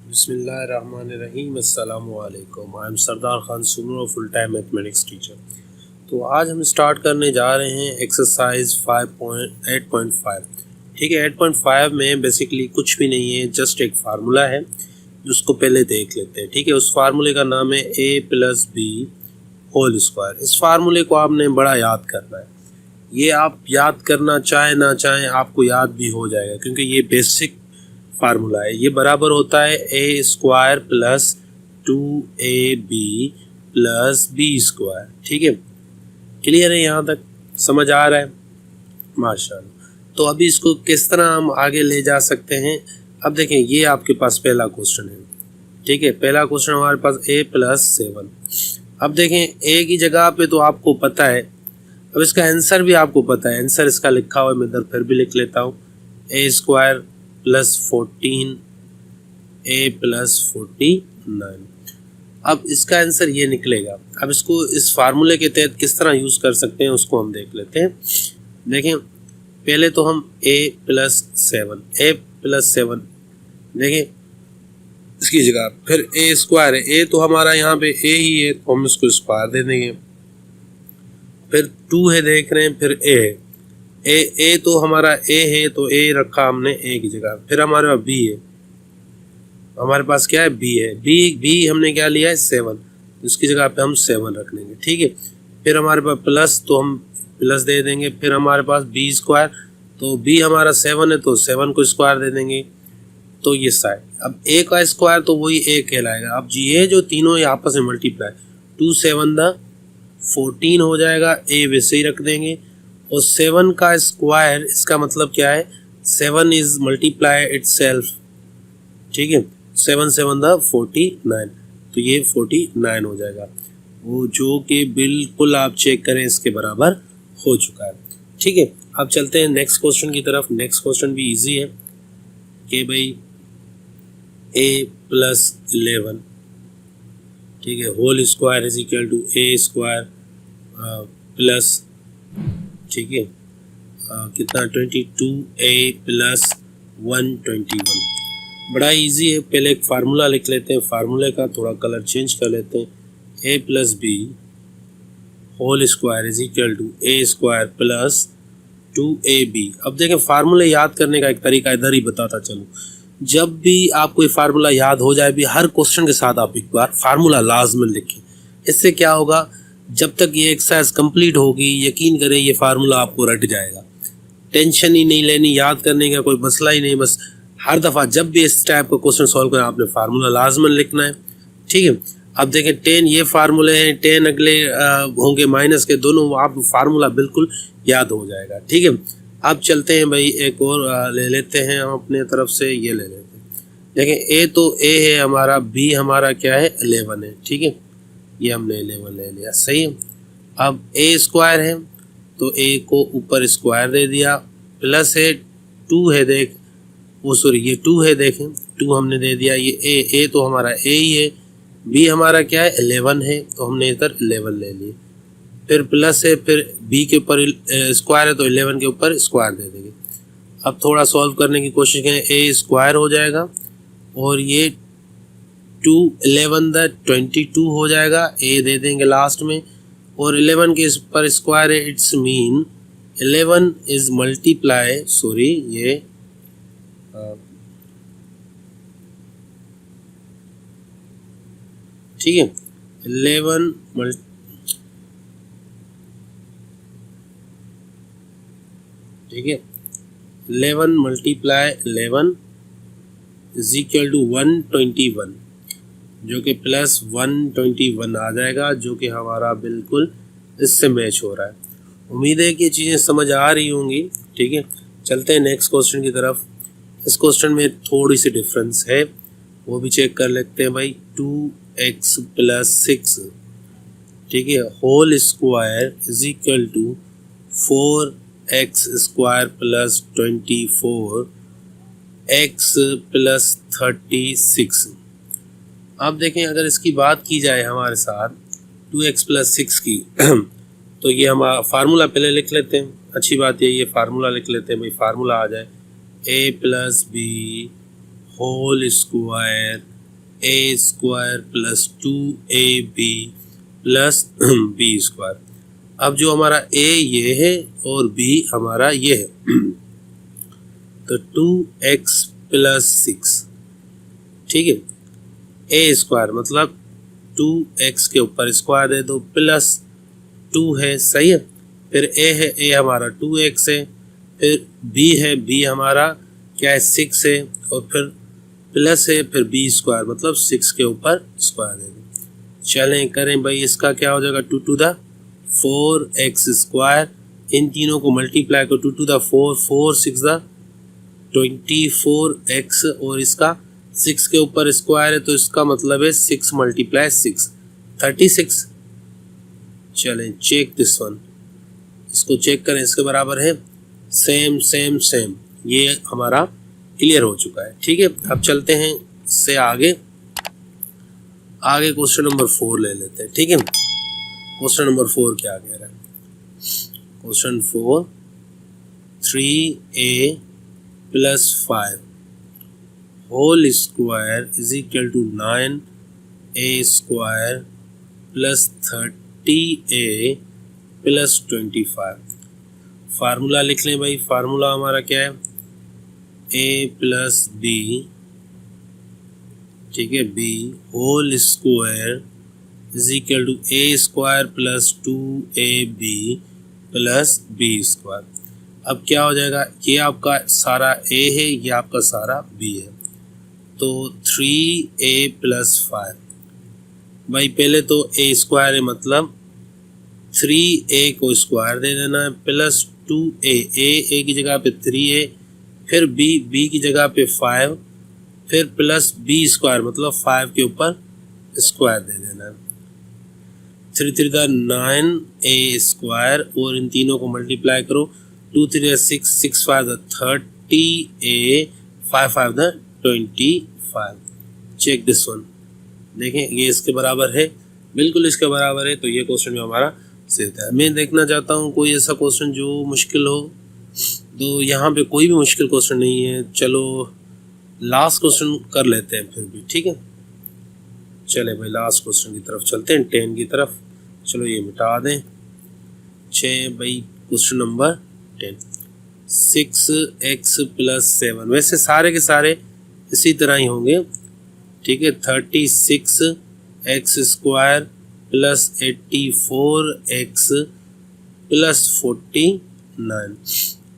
बिस्मिल्लाहिर्रहमानिर्रहीम अस्सलामुअलैकुम। I am Sardar Khan Soomro, full time mathematics teacher. तो आज हम स्टार्ट करने जा रहे हैं एक्सरसाइज 5.8.5। ठीक है, 8.5 में बेसिकली कुछ भी नहीं है, जस्ट एक फार्मूला है जिसको पहले देख लेते हैं। ठीक है, उस फार्मूले का नाम है a+b होल स्क्वायर। इस फार्मूले को आपने बड़ा याद करना है। ये आप याद करना चाहे ना चाहें आपको याद भी हो जाएगा, क्योंकि ये बेसिक फार्मूला है। ये बराबर होता है a² + 2ab + b²। ठीक है, क्लियर है? यहाँ तक समझ आ रहा है? माशाल्लाह। तो अभी इसको किस तरह हम आगे ले जा सकते हैं? अब देखें, ये आपके पास पहला क्वेश्चन है। ठीक है, पहला क्वेश्चन हमारे पास a+7। अब देखें, a की जगह पे तो आपको पता है, अब इसका आंसर भी आपको पता है। आंसर इसका लिखा हुआ है, मैं इधर फिर भी लिख लेता हूँ। a² + 14 a + 49। अब इसका आंसर ये निकलेगा। अब इसको इस फार्मूले के तहत किस तरह यूज़ कर सकते हैं उसको हम देख लेते हैं। देखें, पहले तो हम a+7 देखें, इसकी जगह फिर a² है। a तो हमारा यहाँ पे a ही है, तो हम इसको स्क्वायर दे देंगे। फिर 2 है, देख रहे हैं, फिर a है। a तो हमारा a है, तो a रखा हमने a की जगह। फिर हमारे पास b है, हमारे पास क्या है? b है। b हमने क्या लिया है? 7, इसकी जगह पे हम 7 रख लेंगे। ठीक है, फिर हमारे पास प्लस, तो हम प्लस दे देंगे। फिर हमारे पास b², तो b हमारा 7 है, तो 7 को स्क्वायर दे देंगे। तो ये साइड, अब a का स्क्वायर तो वही a कहलाएगा। अब ये जो तीनों आपस में मल्टीप्लाई, 2 7 14 हो जाएगा। a वैसे ही रख देंगे, और 7 का स्क्वायर, इसका मतलब क्या है? 7 इज मल्टीप्लाई इटसेल्फ। ठीक है, 7 7 49, तो ये 49 हो जाएगा, वो जो कि बिल्कुल आप चेक करें इसके बराबर हो चुका है। ठीक है, अब चलते हैं नेक्स्ट क्वेश्चन की तरफ। नेक्स्ट क्वेश्चन भी इजी है कि भाई a+11, ठीक है, whole square is equal to a² plus, ठीक है, कितना 22a + 121। बड़ा इजी है। पहले एक फार्मूला लिख लेते हैं, फार्मूले का थोड़ा कलर चेंज कर लेते हैं। a+b whole square is equal to a² + 2ab। अब देखें, फार्मूले याद करने का एक तरीका इधर ही बताता चलूँ। जब भी आपको ये फार्मूला याद हो जाए भी, हर क्वेश्चन के साथ आप एक बार फार्मूला लाजमन लिखें। इससे क्या होगा, जब तक ये एक्सरसाइज कंप्लीट होगी, यकीन करें ये फार्मूला आपको रट जाएगा। टेंशन ही नहीं लेनी, याद करने का कोई मसला ही नहीं। बस हर दफ़ा जब भी इस टाइप का क्वेश्चन सॉल्व करें, आपने फार्मूला लाजमन लिखना है। ठीक है, अब देखें 10 ये फार्मूले हैं, 10 अगले होंगे माइनस के, दोनों आप फार्मूला बिल्कुल याद हो जाएगा। ठीक है, अब चलते हैं भाई, एक और ले लेते हैं हम अपने तरफ से, ये ले लेते हैं। देखें, a तो a है हमारा, b हमारा क्या है? 11 है। ठीक है, ये हमने 11 ले लिया, सही है। अब a² है, तो a को ऊपर स्क्वायर दे दिया, प्लस है 2 है, देख वो सॉरी ये 2 है, देखें 2 हमने दे दिया। ये a तो हमारा a ही है, b हमारा क्या है? 11 है, तो हमने इधर 11 ले लिए। फिर प्लस है, फिर b के ऊपर स्क्वायर है, तो 11 के ऊपर स्क्वायर दे देंगे। अब थोड़ा सॉल्व करने की कोशिश करें, a² हो जाएगा, और ये 2 11 22 हो जाएगा, a दे देंगे लास्ट में, और 11 के ऊपर स्क्वायर है, it's mean 11 is multiply, sorry ये ठीक है, 11 ठीक है, 11 मल्टीप्लाई 11 इज इक्वल टू 121, जो कि प्लस 121 आ जाएगा, जो कि हमारा बिल्कुल इससे मैच हो रहा है। उम्मीद है कि ये चीज़ें समझ आ रही होंगी। ठीक है, चलते हैं नेक्स्ट क्वेश्चन की तरफ। इस क्वेश्चन में थोड़ी सी डिफरेंस है, वो भी चेक कर लेते हैं भाई। 2x + 6, ठीक है, whole square is equal to 4x² + 24 x + 36। अब देखें, अगर इसकी बात की जाए हमारे साथ 2x + 6 की तो ये हम फार्मूला पहले लिख लेते हैं। अच्छी बात है, ये फार्मूला लिख लेते हैं भाई, फार्मूला आ जाए a + b whole square A square plus 2ab plus B square. अब जो हमारा ए ये है और बी हमारा ये है तो 2x प्लस 6, ठीक है। ए स्क्वायर मतलब 2x के ऊपर स्क्वायर दे दो प्लस 2 है, सही है। फिर ए है, ए हमारा 2x है, फिर बी है, बी हमारा क्या है 6 है, और फिर प्लस है, फिर बी स्क्वायर मतलब 6 के ऊपर स्क्वायर दे दो। चलें करें भाई, इसका क्या हो जाएगा 2 to the 4x स्क्वायर, इन तीनों को मल्टीप्लाई करो 2 to the 4, 4 6 the 24x, और इसका 6 के ऊपर स्क्वायर है तो इसका मतलब है 6 × 6 36। चलें चेक दिस वन, इसको चेक करें, इसके बराबर है सेम सेम सेम, ये हमारा क्लियर हो चुका है, ठीक है। अब चलते हैं इससे आगे क्वेश्चन नंबर 4 ले लेते हैं, ठीक है। क्वेश्चन नंबर 4 क्या कह रहा है? Question 4 3a plus 5 whole square is equal to 9a square plus 30a plus 25। Formula लिख लें भाई, फार्मूला हमारा क्या है a प्लस बी, ठीक है, b whole square is equal to a square plus 2ab plus b square. अब क्या हो जाएगा, ये आपका सारा a है, ये आपका सारा b है, तो 3a प्लस 5। भाई पहले तो a स्क्वायर है मतलब 3a को स्क्वायर दे देना है प्लस 2a, a की जगह पे 3a, फिर b की जगह पे 5, फिर प्लस b स्क्वायर मतलब 5 के ऊपर स्क्वायर दे देना है। 3 3 दा 9a स्क्वायर, और इन तीनों को मल्टीप्लाई करो 2 3 6, 6 5 दा 30a, 5 5 दा 25। चेक दिस वन, देखें ये इसके बराबर है, बिल्कुल इसके बराबर है, तो ये क्वेश्चन भी हमारा सही होता है। मैं देखना चाहता हूँ कोई ऐसा क्वेश्चन जो मुश्किल हो, तो यहाँ पे कोई भी मुश्किल क्वेश्चन नहीं है। चलो लास्ट क्वेश्चन कर लेते हैं फिर भी, ठीक है। चले भाई लास्ट क्वेश्चन की तरफ चलते हैं, 10 की तरफ। चलो ये मिटा दें, 6 भाई क्वेश्चन नंबर 10 6x प्लस 7, वैसे सारे के सारे इसी तरह ही होंगे, ठीक है। 36x square plus 84x plus 49।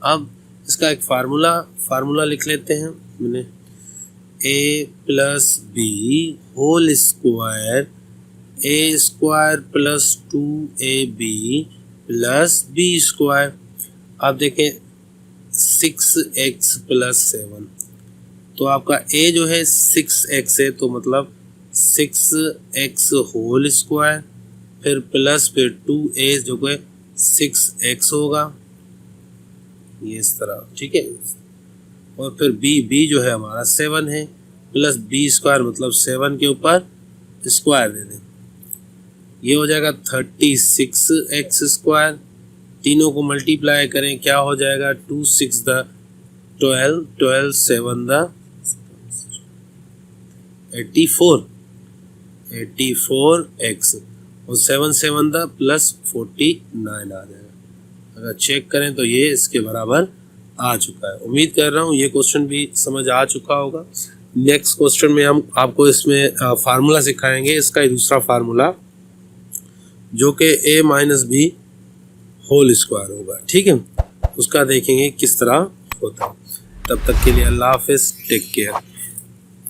अब इसका एक फार्मूला लिख लेते हैं मैंने, a plus B whole square, a square plus 2ab plus b square. आप देखें 6x प्लस 7, तो आपका a जो है 6x है, तो मतलब 6x होल स्क्वायर, फिर प्लस फिर 2a जो कि 6x होगा, ये इस तरह, ठीक है। और फिर b जो है हमारा 7 है, प्लस b स्क्वायर मतलब 7 के ऊपर स्क्वायर दे दें, ये हो जाएगा 36x स्क्वायर। तीनों को मल्टीप्लाई करें, क्या हो जाएगा 2 6 दा 12, 12 7 दा 84x, और 7 7 दा प्लस 49 आ जाएगा। अगर चेक करें तो ये इसके बराबर आ चुका है। उम्मीद कर रहा हूँ ये क्वेश्चन भी समझ आ चुका होगा। नेक्स्ट क्वेश्चन में हम आपको इसमें फार्मूला सिखाएंगे, इसका ही दूसरा फार्मूला जो कि a minus B whole square होगा, ठीक है। उसका देखेंगे किस तरह होता है। तब तक के लिए अल्लाह हाफिज़, टेक केयर।